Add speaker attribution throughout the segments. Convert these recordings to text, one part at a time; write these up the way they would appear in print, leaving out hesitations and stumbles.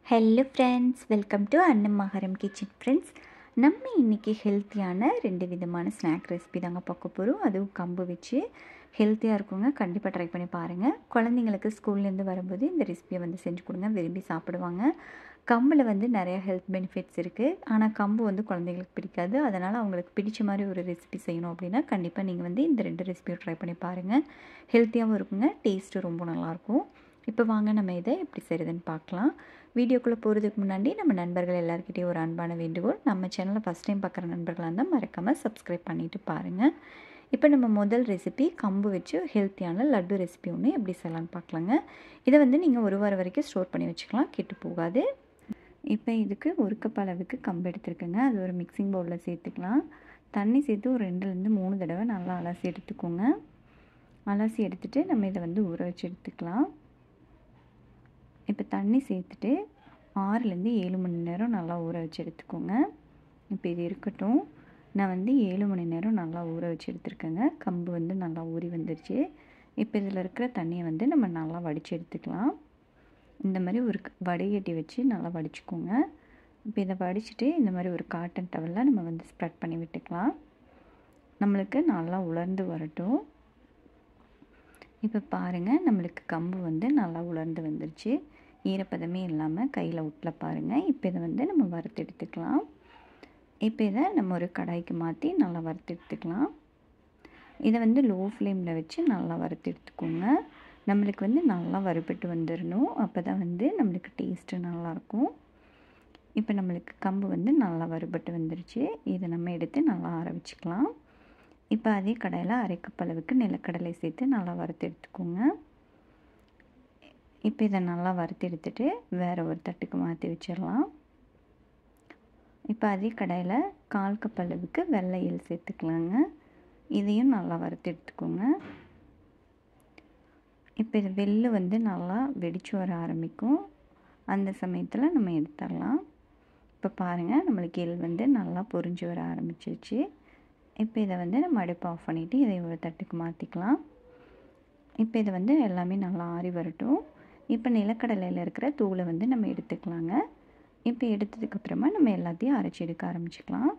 Speaker 1: Hello friends, welcome to அன்னம் ஆகாரம் kitchen. Friends, நம்ம இன்றைக்கி ஹெல்த்தியான 2 விதமான ஸ்நாக் ரெசிபி தாங்க பார்க்க போகிறோம். அதுவும் கம்பு வச்சு ஹெல்த்தியாக இருக்குங்க. கண்டிப்பாக ட்ரை பண்ணி பாருங்கள். குழந்தைங்களுக்கு ஸ்கூல்லேருந்து வரும்போது இந்த ரெசிபியை செஞ்சு கொடுங்க, விரும்பி சாப்பிடுவாங்க. கம்பில் நிறைய ஹெல்த் பெனிஃபிட்ஸ் இருக்குது. ஆனால் கம்பு குழந்தைங்களுக்கு பிடிக்காது. அதனால் அவங்களுக்கு பிடிச்ச மாதிரி ஒரு ரெசிபி செய்யணும் அப்படின்னா கண்டிப்பாக நீங்கள் இந்த 2 ரெசிபியும் ட்ரை பண்ணி பாருங்கள். ஹெல்த்தியாகவும் இருக்குங்க, டேஸ்ட்டு ரொம்ப நல்லாயிருக்கும். இப்போ வாங்க நம்ம இதை எப்படி செய்கிறதுன்னு பார்க்கலாம். வீடியோக்குள்ளே போகிறதுக்கு முன்னாடி நம்ம நண்பர்கள் எல்லாருக்கிட்டையும் ஒரு அன்பான வேண்டுகோள். நம்ம சேனலை ஃபஸ்ட் டைம் பார்க்குற நண்பர்களாக இருந்தால் மறக்காமல் சப்ஸ்கிரைப் பண்ணிவிட்டு பாருங்கள். இப்போ நம்ம முதல் ரெசிபி கம்பு வச்சு ஹெல்த்தியான லட்டு ரெசிபி ஒன்று எப்படி செய்யலான்னு பார்க்கலாங்க. இதை நீங்கள் 1 வாரம் வரைக்கும் ஸ்டோர் பண்ணி வச்சுக்கலாம், கெட்டு போகாது. இப்போ இதுக்கு 1 கப் அளவுக்கு கம்பு எடுத்துருக்கேங்க. அது ஒரு மிக்சிங் பவுலில் சேர்த்துக்கலாம். தண்ணி சேர்த்து ஒரு 2லேருந்து 3 தடவை நல்லா அலசி எடுத்துக்கோங்க. அலசி எடுத்துகிட்டு நம்ம இதை ஊற வச்சு எடுத்துக்கலாம். இப்போ தண்ணி சேர்த்துட்டு 6லேருந்து 7 மணி நேரம் நல்லா ஊற வச்சு எடுத்துக்கோங்க. இப்போ இது இருக்கட்டும். நான் 7 மணி நேரம் நல்லா ஊற வச்சு எடுத்துருக்கேங்க. கம்பு நல்லா ஊறி வந்துருச்சு. இப்போ இதில் இருக்கிற தண்ணியை நம்ம நல்லா வடித்து எடுத்துக்கலாம். இந்த மாதிரி ஒரு வடிகட்டி வச்சு நல்லா வடிச்சுக்கோங்க. இப்போ இதை வடிச்சுட்டு இந்த மாதிரி ஒரு காட்டன் டவலில் நம்ம ஸ்ப்ரெட் பண்ணி விட்டுக்கலாம். நம்மளுக்கு நல்லா உலர்ந்து வரட்டும். இப்போ பாருங்கள், நம்மளுக்கு கம்பு நல்லா உலர்ந்து வந்துருச்சு. ஈரப்பதமே இல்லாமல் கையில் உட்ல பாருங்கள். இப்போ இதை நம்ம வறுத்து எடுத்துக்கலாம். இப்போ இதை நம்ம ஒரு கடாய்க்கு மாற்றி நல்லா வறுத்து எடுத்துக்கலாம். இதை லோ ஃப்ளேமில் வச்சு நல்லா வறுத்து எடுத்துக்கோங்க. நம்மளுக்கு நல்லா வறுபட்டு வந்துடணும். அப்போ தான் நம்மளுக்கு டேஸ்ட்டு நல்லாயிருக்கும். இப்போ நம்மளுக்கு கம்பு நல்லா வறுபட்டு வந்துருச்சு. இதை நம்ம எடுத்து நல்லா ஆற வச்சுக்கலாம். இப்போ அதே கடாயில் 1/2 கப் அளவுக்கு நிலக்கடலை சேர்த்து நல்லா வறுத்து எடுத்துக்கோங்க. இப்போ இதை நல்லா வறுத்து எடுத்துகிட்டு வேறு ஒரு தட்டுக்கு மாற்றி வச்சிடலாம். இப்போ அதே கடாயில் 1/4 கப் அளவுக்கு வெள்ளை எள் சேர்த்துக்கலாங்க. இதையும் நல்லா வறுத்து எடுத்துக்கோங்க. இப்போ இது வெள்ளை நல்லா வெடித்து வர ஆரம்பிக்கும். அந்த சமயத்தில் நம்ம எடுத்துடலாம். இப்போ பாருங்கள், நம்மளுக்கு எள் நல்லா பொரிஞ்சு வர ஆரம்பிச்சிருச்சு. இப்போ இதை நம்ம அடுப்பை ஆஃப் பண்ணிவிட்டு இதை ஒரு தட்டுக்கு மாற்றிக்கலாம். இப்போ இதை எல்லாமே நல்லா ஆறி வரட்டும். இப்போ நிலக்கடலையில் இருக்கிற தூளை நம்ம எடுத்துக்கலாங்க. இப்போ எடுத்ததுக்கப்புறமா நம்ம எல்லாத்தையும் அரைச்சி எடுக்க ஆரம்பிச்சிக்கலாம்.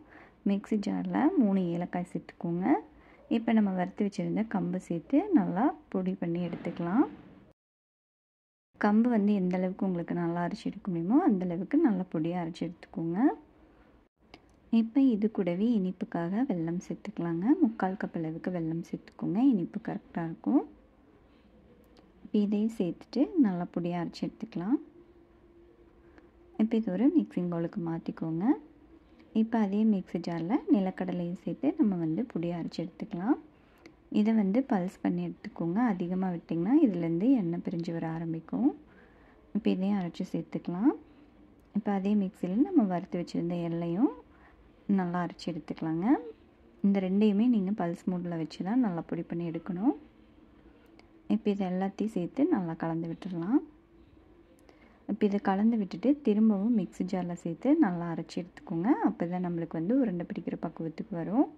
Speaker 1: மிக்ஸி ஜாரில் 3 ஏலக்காய் சேர்த்துக்கோங்க. இப்போ நம்ம வறுத்து வச்சுருந்த கம்பு சேர்த்து நல்லா பொடி பண்ணி எடுத்துக்கலாம். கம்பு எந்த அளவுக்கு உங்களுக்கு நல்லா அரைச்சி எடுக்க முடியுமோ அந்தளவுக்கு நல்லா பொடியாக அரைச்சி எடுத்துக்கோங்க. இப்போ இது கூடவே இனிப்புக்காக வெல்லம் சேர்த்துக்கலாங்க. 3/4 கப் அளவுக்கு வெல்லம் சேர்த்துக்கோங்க. இனிப்பு கரெக்டாக இருக்கும். இப்போ இதையும் சேர்த்துட்டு நல்லா பொடியாக அரைச்சி எடுத்துக்கலாம். இப்போ இது ஒரு மிக்சிங் பவுலுக்கு மாற்றிக்கோங்க. இப்போ அதே மிக்ஸி ஜாரில் நிலக்கடலையும் சேர்த்து நம்ம பொடியாக அரைச்சி எடுத்துக்கலாம். இதை பல்ஸ் பண்ணி எடுத்துக்கோங்க. அதிகமாக விட்டிங்கன்னா இதுலேருந்து எண்ணெய் பிரிஞ்சு வர ஆரம்பிக்கும். இப்போ இதையும் அரைச்சி சேர்த்துக்கலாம். இப்போ அதே மிக்சியில் நம்ம வறுத்து வச்சுருந்த எள்ளையும் நல்லா அரைச்சி எடுத்துக்கலாங்க. இந்த ரெண்டையுமே நீங்கள் பல்ஸ் மூடில் வச்சு தான் நல்லா பொடி பண்ணி எடுக்கணும். இப்போ இது எல்லாத்தையும் சேர்த்து நல்லா கலந்து விட்டுடலாம். இப்போ இதை கலந்து விட்டுட்டு திரும்பவும் மிக்ஸி ஜாரில் சேர்த்து நல்லா அரைச்சி எடுத்துக்கோங்க. அப்போ தான் நம்மளுக்கு உருண்டை பிடிக்கிற பக்குவத்துக்கு வரும்.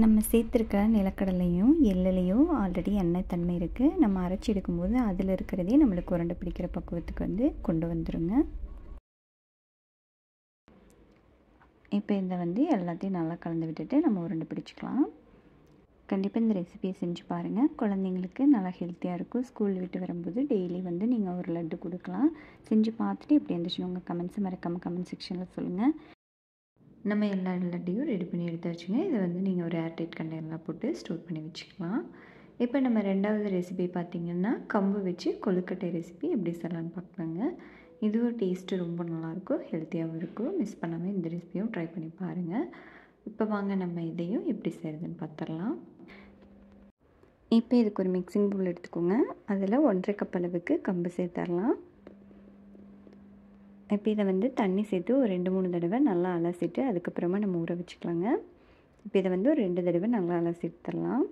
Speaker 1: நம்ம சேர்த்துருக்க நிலக்கடலையும் எள்ளையும் ஆல்ரெடி எண்ணெய் தன்மை இருக்குது. நம்ம அரைச்சி எடுக்கும்போது அதில் இருக்கிறதே நம்மளுக்கு உருண்டை பிடிக்கிற பக்குவத்துக்கு கொண்டு வந்துடுங்க. இப்போ இந்த எல்லாத்தையும் நல்லா கலந்து விட்டுட்டு நம்ம உருண்டை பிடிச்சிக்கலாம். கண்டிப்பாக இந்த ரெசிபியை செஞ்சு பாருங்கள். குழந்தைங்களுக்கு நல்லா ஹெல்த்தியாக இருக்கும். ஸ்கூல் விட்டு வரும்போது டெய்லி நீங்கள் ஒரு லட்டு கொடுக்கலாம். செஞ்சு பார்த்துட்டு எப்படி இருந்துச்சுன்னு உங்கள் கமெண்ட்ஸை மறக்காமல் கமெண்ட் செக்ஷனில் சொல்லுங்கள். நம்ம எல்லா லட்டையும் ரெடி பண்ணி எடுத்து வச்சுங்க. இதை நீங்கள் ஒரு ஏர்டைட் கண்டெய்னரில் போட்டு ஸ்டோர் பண்ணி வச்சுக்கலாம். இப்போ நம்ம 2வது ரெசிபி பார்த்திங்கன்னா கம்பு வச்சு கொழுக்கட்டை ரெசிபி எப்படி செய்யலான்னு பார்க்கலாங்க. இதுவும் டேஸ்ட்டு ரொம்ப நல்லாயிருக்கும், ஹெல்த்தியாகவும் இருக்கும். மிஸ் பண்ணாமல் இந்த ரெசிபியும் ட்ரை பண்ணி பாருங்கள். இப்போ வாங்க நம்ம இதையும் எப்படி செய்கிறதுன்னு பார்த்துடலாம். இப்போ இதுக்கு ஒரு மிக்சிங் பவுல் எடுத்துக்கோங்க. அதில் 1/2 கப் அளவுக்கு கம்பு சேர்த்துடலாம். இப்போ இதை தண்ணி சேர்த்து ஒரு 2-3 தடவை நல்லா அலசிட்டு அதுக்கப்புறமா நம்ம ஊற வச்சுக்கலாங்க. இப்போ இதை ஒரு 2 தடவை நல்லா அலசி எடுத்துடலாம்.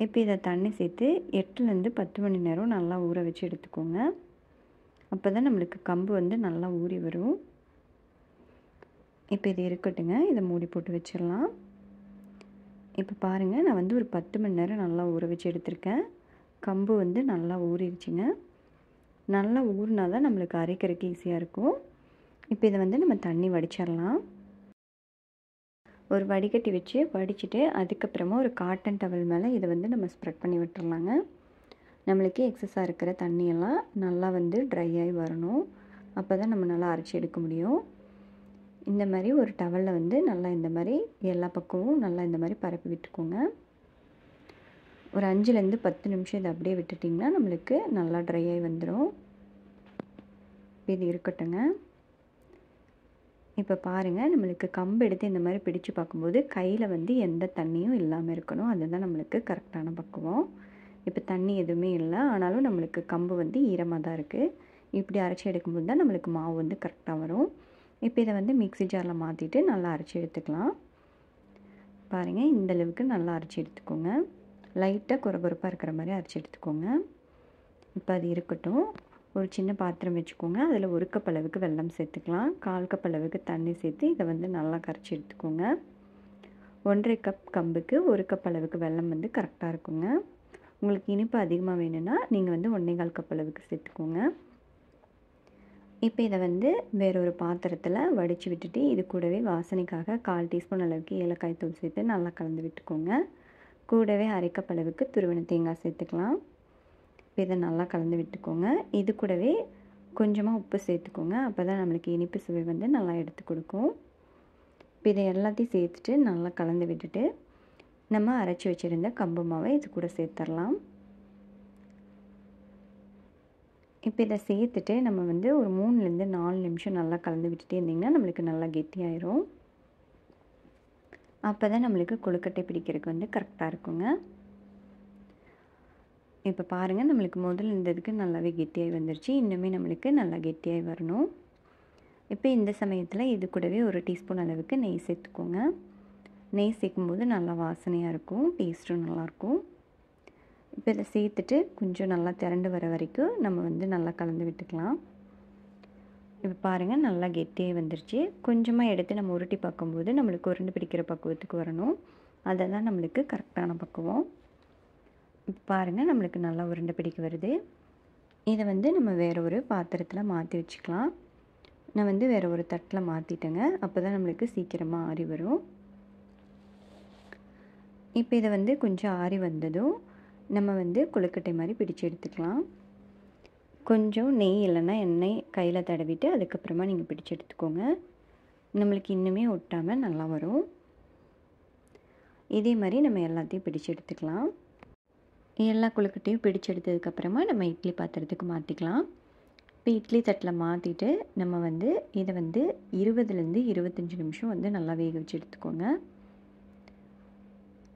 Speaker 1: இப்போ இதை தண்ணி சேர்த்து 8லேருந்து 10 மணி நேரம் நல்லா ஊற வச்சு எடுத்துக்கோங்க. அப்போ தான் நம்மளுக்கு கம்பு நல்லா ஊறி வரும். இப்போ இது இருக்கட்டுங்க. இதை மூடி போட்டு வச்சிடலாம். இப்போ பாருங்கள், நான் ஒரு 10 மணி நேரம் நல்லா ஊற வச்சு எடுத்திருக்கேன். கம்பு நல்லா ஊறிடுச்சுங்க. நல்லா ஊறினா தான் நம்மளுக்கு அரைக்கிறதுக்கு ஈஸியாக இருக்கும். இப்போ இதை வந்து நம்ம தண்ணி வடிச்சிடலாம். ஒரு வடிகட்டி வச்சு வடிச்சிட்டு அதுக்கப்புறமா ஒரு காட்டன் டவல் மேலே இதை வந்து நம்ம ஸ்ப்ரெட் பண்ணி விட்டுறலாங்க. நம்மளுக்கு எக்ஸஸாக இருக்கிற தண்ணியெல்லாம் நல்லா வந்து ட்ரை ஆகி வரணும். அப்போ தான் நம்ம நல்லா அரைச்சி எடுக்க முடியும். இந்த மாதிரி ஒரு டவலில் வந்து நல்லா இந்த மாதிரி எல்லா பக்கமும் நல்லா இந்த மாதிரி பரப்பி விட்டுக்கோங்க. ஒரு 5லேருந்து 10 நிமிஷம் இதை அப்படியே விட்டுட்டிங்கன்னா நம்மளுக்கு நல்லா ட்ரை ஆகி வந்துடும். இது இருக்கட்டுங்க. இப்போ பாருங்கள், நம்மளுக்கு கம்பு எடுத்து இந்த மாதிரி பிடிச்சு பார்க்கும்போது கையில் வந்து எந்த தண்ணியும் இல்லாமல் இருக்கணும். அதுதான் நம்மளுக்கு கரெக்டான பக்குவம். இப்போ தண்ணி எதுவுமே இல்லை, ஆனாலும் நம்மளுக்கு கம்பு வந்து ஈரமாக தான் இருக்குது. இப்படி அரைச்சி எடுக்கும்போது தான் நம்மளுக்கு மாவு வந்து கரெக்டாக வரும். இப்போ இதை வந்து மிக்ஸி ஜாரில் மாற்றிட்டு நல்லா அரைச்சி எடுத்துக்கலாம். பாருங்கள், இந்தளவுக்கு நல்லா அரைச்சி எடுத்துக்கோங்க. லைட்டாக கொரகொரப்பாக இருக்கிற மாதிரி அரைச்சி எடுத்துக்கோங்க. இப்போ அது இருக்கட்டும். ஒரு சின்ன பாத்திரம் வச்சுக்கோங்க. அதில் 1 கப் அளவுக்கு வெல்லம் சேர்த்துக்கலாம். 1/4 கப் அளவுக்கு தண்ணி சேர்த்து இதை வந்து நல்லா கரைச்சி எடுத்துக்கோங்க. 1/2 கப் கம்புக்கு 1 கப் அளவுக்கு வெல்லம் வந்து கரெக்டாக இருக்குங்க. உங்களுக்கு இனிப்பு அதிகமாக வேணும்னா நீங்கள் வந்து 1/4 கப் அளவுக்கு சேர்த்துக்கோங்க. இப்போ இதை வந்து வேறொரு பாத்திரத்தில் வடித்து விட்டுட்டு இது கூடவே வாசனைக்காக 1/4 டீஸ்பூன் அளவுக்கு ஏலக்காய் தூள் சேர்த்து நல்லா கலந்து விட்டுக்கோங்க. கூடவே 1/2 கப் அளவுக்கு துருவின தேங்காய் சேர்த்துக்கலாம். இப்போ இதை நல்லா கலந்து விட்டுக்கோங்க. இது கூடவே கொஞ்சமாக உப்பு சேர்த்துக்கோங்க. அப்போ தான் நம்மளுக்கு இனிப்பு சுவை வந்து நல்லா எடுத்து கொடுக்கும். இப்போ இதை எல்லாத்தையும் சேர்த்துட்டு நல்லா கலந்து விட்டுட்டு நம்ம அரைச்சி வச்சுருந்த கம்பு மாவை இது கூட சேர்த்துடலாம். இப்போ இதை சேர்த்துட்டு நம்ம வந்து ஒரு 3லேருந்து 4 நிமிஷம் நல்லா கலந்து விட்டுட்டே இருந்திங்கன்னா நம்மளுக்கு நல்லா கெட்டியாயிரும். அப்போ தான் நம்மளுக்கு கொழுக்கட்டை பிடிக்கிறதுக்கு வந்து கரெக்டாக இருக்குங்க. இப்போ பாருங்கள், நம்மளுக்கு முதல்ல இருந்ததுக்கு நல்லாவே கெட்டியாகி வந்துருச்சு. இன்னுமே நம்மளுக்கு நல்லா கெட்டியாகி வரணும். இப்போ இந்த சமயத்தில் இது கூடவே 1 டீஸ்பூன் அளவுக்கு நெய் சேர்த்துக்கோங்க. நெய் சேர்க்கும்போது நல்லா வாசனையாக இருக்கும், டேஸ்ட்டும் நல்லாயிருக்கும். இப்போ இதை சேர்த்துட்டு கொஞ்சம் நல்லா திரண்டு வர வரைக்கும் நம்ம வந்து நல்லா கலந்து விட்டுக்கலாம். இப்போ பாருங்கள், நல்லா கெட்டியாகி வந்துருச்சு. கொஞ்சமாக எடுத்து நம்ம உருட்டி பார்க்கும்போது நம்மளுக்கு உருண்டு பிடிக்கிற பக்குவத்துக்கு வரணும். அதை தான் நம்மளுக்கு கரெக்டான பக்குவம். இப்போ பாருங்கள், நம்மளுக்கு நல்லா உருண்டை பிடிக்க வருது. இதை வந்து நம்ம வேறு ஒரு பாத்திரத்தில் மாற்றி வச்சுக்கலாம். நான் வந்து வேறு ஒரு தட்டில் மாற்றிட்டேங்க. அப்போ தான் நம்மளுக்கு சீக்கிரமாக ஆறி வரும். இப்போ இதை வந்து கொஞ்சம் ஆறி வந்ததும் நம்ம வந்து கொழுக்கட்டை மாதிரி பிடிச்சு எடுத்துக்கலாம். கொஞ்சம் நெய் இல்லைன்னா எண்ணெய் கையில் தடவிட்டு அதுக்கப்புறமா நீங்கள் பிடிச்சு எடுத்துக்கோங்க. நம்மளுக்கு இன்னுமே ஒட்டாமல் நல்லா வரும். இதே மாதிரி நம்ம எல்லாத்தையும் பிடிச்சு எடுத்துக்கலாம். எல்லா கொழுக்கட்டையும் பிடிச்சு எடுத்ததுக்கப்புறமா நம்ம இட்லி பாத்திரத்துக்கு மாற்றிக்கலாம். இப்போ இட்லி தட்டில் மாற்றிட்டு நம்ம வந்து இதை வந்து 20லேருந்து 25 நிமிஷம் வந்து நல்லா வேக வச்சு எடுத்துக்கோங்க.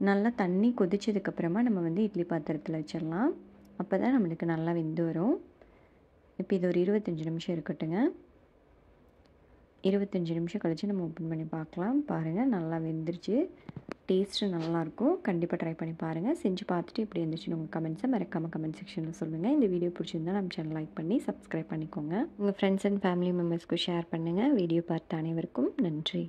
Speaker 1: நல்லா தண்ணி கொதிச்சதுக்கப்புறமா நம்ம வந்து இட்லி பாத்திரத்தில் வச்சிடலாம். அப்போ தான் நம்மளுக்கு நல்லா வெந்து வரும். இப்போ இது ஒரு 25 நிமிஷம் இருக்கட்டுங்க. 25 நிமிஷம் கழித்து நம்ம ஓப்பன் பண்ணி பார்க்கலாம். பாருங்கள், நல்லா வெந்துருச்சு. டேஸ்ட்டு நல்லாயிருக்கும். கண்டிப்பாக ட்ரை பண்ணி பாருங்கள். செஞ்சு பார்த்துட்டு இப்படி இருந்துச்சுன்னு உங்கள் கமெண்ட்ஸை மறக்காமல் கமெண்ட் செக்ஷனில் சொல்லுங்கள். இந்த வீடியோ பிடிச்சிருந்தால் நம்ம சேனல் லைக் பண்ணி சப்ஸ்கிரைப் பண்ணிக்கோங்க. உங்கள் ஃப்ரெண்ட்ஸ் அண்ட் ஃபேமிலி மெம்பர்ஸ்க்கு ஷேர் பண்ணுங்கள். வீடியோ பார்த்த அனைவருக்கும் நன்றி.